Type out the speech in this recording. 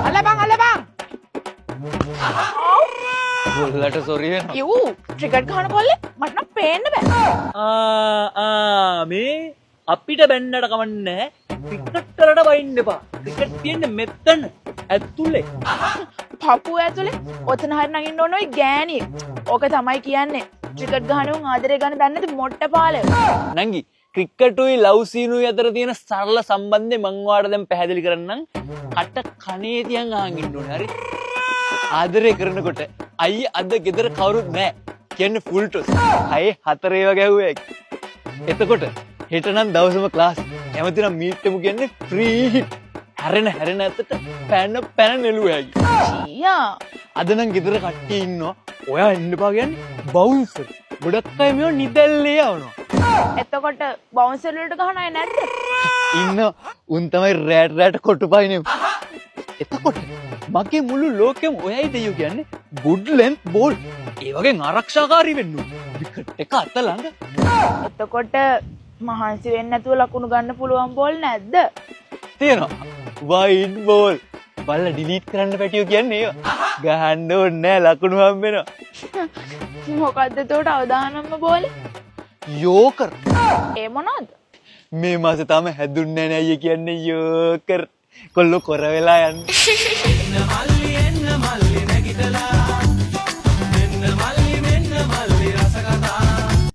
අල්ල බං. ගොල්ලට සොරි වෙනවා. යූ ක්‍රිකට් ගහන කොල්ලේ මට නම් පේන්න බෑ. මේ අපිට බැන්නට කමන්නේ ක්‍රිකට් වලට වයින්න එපා. ක්‍රිකට් තියෙන්නේ මෙතන ඇතුලේ. පපුව ඇතුලේ ඔතන හරි නගින්න ඕන ඔය ගෑණි. ඕක තමයි කියන්නේ. ක්‍රිකට් ගහන උන් ආදරේ ගන්න දන්නේ නැති මොට්ට පාලේ. නංගි ක්‍රිකට්ුයි ලව් සීනුයි අතර තියෙන සරල සම්බන්ධය මං ඔයාලට දැන් පැහැදිලි කරන්නම්. අට කනේ තියන් අහන් ඉන්න ඕනේ. හරි? ආදරේ කරනකොට අයියේ අද ගෙදර කවුරුත් නැහැ. කියන්නේ ෆුල් ටොස්. අය 4 ඒවා ගැහුවා. එතකොට හෙට නම් දවසම ක්ලාස්. කැමති නම් මීට් එකමු කියන්නේ ෆ්‍රී හිට්. හැරෙන ඇත්තට පැන නෙළුවා. ඊයා අද නම් ගෙදර කට්ටිය ඉන්නවා. ඔයා එන්න එපා කියන්නේ බවුන්සර්. ගොඩක් අය මේව නිදැල්ලේ යවනවා. එතකොට බවුන්සර් වලට ගහන අය නැද්ද? ඉන්න උන් තමයි රෑට කොටු පයින්නේ. එතකොට මගේ මුළු ලෝකෙම ඔයයි දෙයෝ කියන්නේ good length ball. ඒ වගේ ආරක්ෂාකාරී වෙන්න ඕනේ. විකට් එක අත ළඟ. එතකොට මහන්සි වෙන්නේ නැතුව ලකුණු ගන්න පුළුවන් බෝල් නැද්ද? තියෙනවා. wide ball. බල්ලා ඩිලීට් කරන්න පැටියෝ කියන්නේ ඒව. ගහන්න ඕනේ නැහැ ලකුණු හම්බ වෙනවා. මොකද්ද එතකොට අවදානම්ම බෝලේ? යෝකර්. ඒ මොනවද? මේ මාසේ තාම හැදුන්නේ නැහැ අයියේ කියන්නේ යෝකර්. කොල්ලෝ කොර වෙලා යන්නේ.